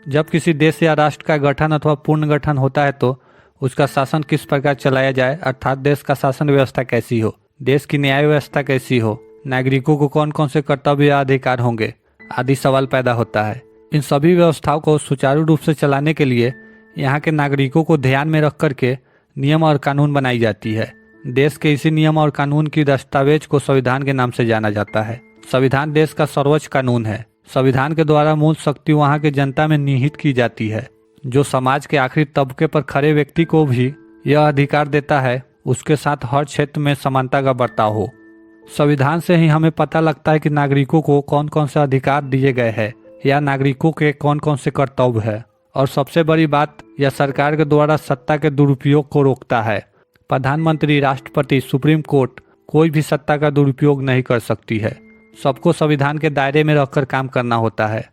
जब किसी देश या राष्ट्र का गठन अथवा पुनर्गठन होता है तो उसका शासन किस प्रकार चलाया जाए, अर्थात देश का शासन व्यवस्था कैसी हो, देश की न्याय व्यवस्था कैसी हो, नागरिकों को कौन कौन से कर्तव्य या अधिकार होंगे आदि सवाल पैदा होता है। इन सभी व्यवस्थाओं को सुचारू रूप से चलाने के लिए यहाँ के नागरिकों को ध्यान में रख करके नियम और कानून बनाई जाती है। देश के इसी नियम और कानून की दस्तावेज को संविधान के नाम से जाना जाता है। संविधान देश का सर्वोच्च कानून है। संविधान के द्वारा मूल शक्ति वहाँ के जनता में निहित की जाती है, जो समाज के आखिरी तबके पर खड़े व्यक्ति को भी यह अधिकार देता है उसके साथ हर क्षेत्र में समानता का बर्ताव हो। संविधान से ही हमें पता लगता है कि नागरिकों को कौन कौन से अधिकार दिए गए हैं या नागरिकों के कौन कौन से कर्तव्य है। और सबसे बड़ी बात, यह सरकार के द्वारा सत्ता के दुरुपयोग को रोकता है। प्रधानमंत्री, राष्ट्रपति, सुप्रीम कोर्ट कोई भी सत्ता का दुरुपयोग नहीं कर सकती है। सबको संविधान के दायरे में रखकर काम करना होता है।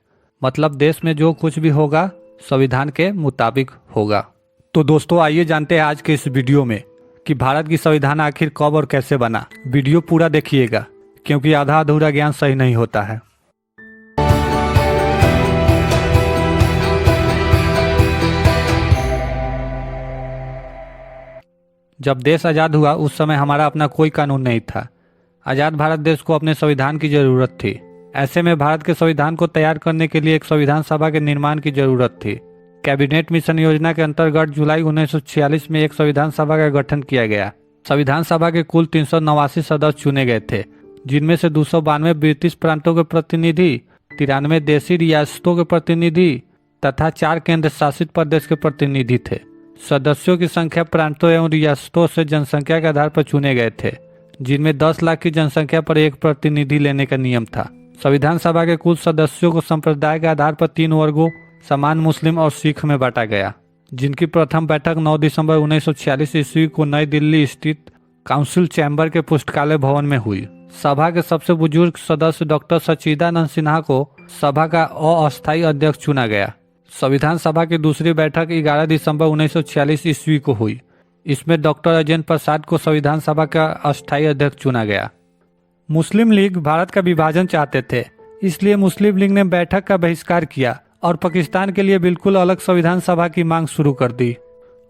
मतलब देश में जो कुछ भी होगा संविधान के मुताबिक होगा। तो दोस्तों, आइए जानते हैं आज के इस वीडियो में कि भारत की संविधान आखिर कब और कैसे बना। वीडियो पूरा देखिएगा क्योंकि आधा अधूरा ज्ञान सही नहीं होता है। जब देश आज़ाद हुआ उस समय हमारा अपना कोई कानून नहीं था। आज़ाद भारत देश को अपने संविधान की जरूरत थी। ऐसे में भारत के संविधान को तैयार करने के लिए एक संविधान सभा के निर्माण की जरूरत थी। कैबिनेट मिशन योजना के अंतर्गत जुलाई 1946 में एक संविधान सभा का गठन किया गया। संविधान सभा के कुल 389 सदस्य चुने गए थे, जिनमें से 292 ब्रिटिश प्रांतों के प्रतिनिधि, 93 देशी रियासतों के प्रतिनिधि तथा 4 केंद्र शासित प्रदेश के प्रतिनिधि थे। सदस्यों की संख्या प्रांतों एवं रियासतों से जनसंख्या के आधार पर चुने गए थे, जिनमें 10 लाख की जनसंख्या पर एक प्रतिनिधि लेने का नियम था। संविधान सभा के कुल सदस्यों को संप्रदाय के आधार पर 3 वर्गों समान, मुस्लिम और सिख में बांटा गया, जिनकी प्रथम बैठक 9 दिसंबर 1946 ईस्वी को नई दिल्ली स्थित काउंसिल चैम्बर के पुस्तकालय भवन में हुई। सभा के सबसे बुजुर्ग सदस्य डॉक्टर सच्चिदानंद सिन्हा को सभा का अस्थायी अध्यक्ष चुना गया। संविधान सभा की दूसरी बैठक 11 दिसंबर 1946 ईस्वी को हुई। इसमें डॉक्टर राजेंद्र प्रसाद को संविधान सभा का अस्थायी अध्यक्ष चुना गया। मुस्लिम लीग भारत का विभाजन चाहते थे, इसलिए मुस्लिम लीग ने बैठक का बहिष्कार किया और पाकिस्तान के लिए बिल्कुल अलग संविधान सभा की मांग शुरू कर दी।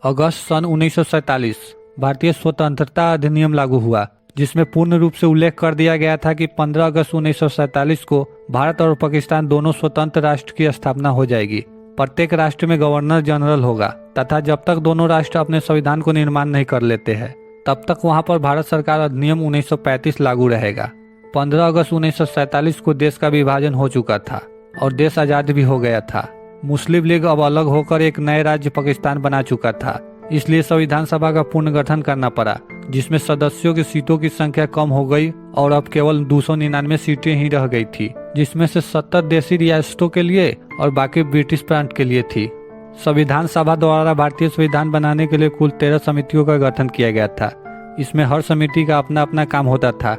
अगस्त सन 1947 भारतीय स्वतंत्रता अधिनियम लागू हुआ, जिसमें पूर्ण रूप से उल्लेख कर दिया गया था कि 15 अगस्त 1947 को भारत और पाकिस्तान दोनों स्वतंत्र राष्ट्र की स्थापना हो जाएगी। प्रत्येक राष्ट्र में गवर्नर जनरल होगा तथा जब तक दोनों राष्ट्र अपने संविधान को निर्माण नहीं कर लेते हैं तब तक वहां पर भारत सरकार अधिनियम 1935 लागू रहेगा। 15 अगस्त 1947 को देश का विभाजन हो चुका था और देश आजाद भी हो गया था। मुस्लिम लीग अब अलग होकर एक नए राज्य पाकिस्तान बना चुका था, इसलिए संविधान सभा का पुनर्गठन करना पड़ा, जिसमें सदस्यों की सीटों की संख्या कम हो गई और अब केवल 299 सीटें ही रह गई थी, जिसमें से 70 देशी रियासतों के लिए और बाकी ब्रिटिश प्रांत के लिए थी। संविधान सभा द्वारा भारतीय संविधान बनाने के लिए कुल 13 समितियों का गठन किया गया था। इसमें हर समिति का अपना अपना काम होता था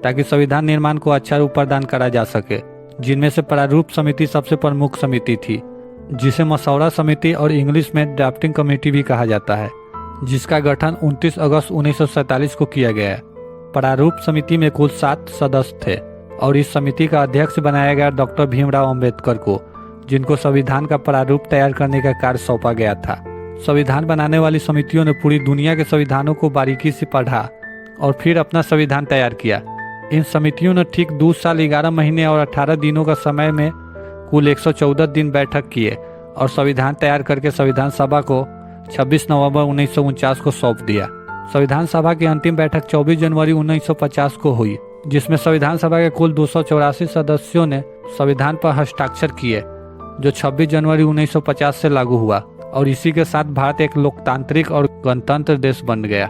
ताकि संविधान निर्माण को अच्छा रूप प्रदान करा जा सके, जिनमें से प्रारूप समिति सबसे प्रमुख समिति थी, जिसे मसौदा समिति और इंग्लिश में ड्राफ्टिंग कमेटी भी कहा जाता है, जिसका गठन 29 अगस्त 1947 को किया गया। प्रारूप समिति में कुल 7 सदस्य थे और इस समिति का अध्यक्ष बनाया गया डॉक्टर भीमराव अंबेडकर को, जिनको संविधान का प्रारूप तैयार करने का कार्य सौंपा गया था। संविधान बनाने वाली समितियों ने पूरी दुनिया के संविधानों को बारीकी से पढ़ा और फिर अपना संविधान तैयार किया। इन समितियों ने ठीक 2 साल 11 महीने और 18 दिनों का समय में कुल 114 दिन बैठक किए और संविधान तैयार करके संविधान सभा को 26 नवंबर 1949 को सौंप दिया। संविधान सभा की अंतिम बैठक 24 जनवरी 1950 को हुई, जिसमें संविधान सभा के कुल 284 सदस्यों ने संविधान पर हस्ताक्षर किए, जो 26 जनवरी 1950 से लागू हुआ और इसी के साथ भारत एक लोकतांत्रिक और गणतंत्र देश बन गया।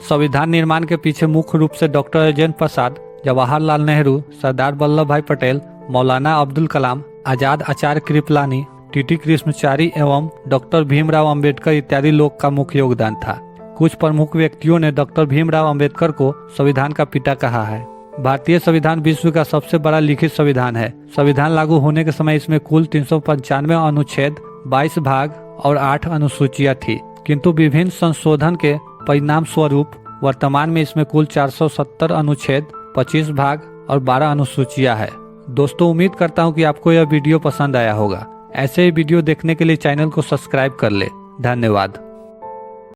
संविधान निर्माण के पीछे मुख्य रूप से डॉक्टर राजेंद्र प्रसाद, जवाहरलाल नेहरू, सरदार वल्लभ भाई पटेल, मौलाना अब्दुल कलाम आजाद, आचार्य कृपलानी, टीटी कृष्णचारी एवं डॉक्टर भीमराव अंबेडकर इत्यादि लोग का मुख्य योगदान था। कुछ प्रमुख व्यक्तियों ने डॉक्टर भीमराव अंबेडकर को संविधान का पिता कहा है। भारतीय संविधान विश्व का सबसे बड़ा लिखित संविधान है। संविधान लागू होने के समय इसमें कुल 395 अनुच्छेद, 22 भाग और 8 अनुसूचियां थी, किंतु विभिन्न संशोधन के परिणाम स्वरूप वर्तमान में इसमें कुल 470 अनुच्छेद, 25 भाग और 12 अनुसूचियां है। दोस्तों, उम्मीद करता हूं कि आपको यह वीडियो पसंद आया होगा। ऐसे ही वीडियो देखने के लिए चैनल को सब्सक्राइब कर ले। धन्यवाद।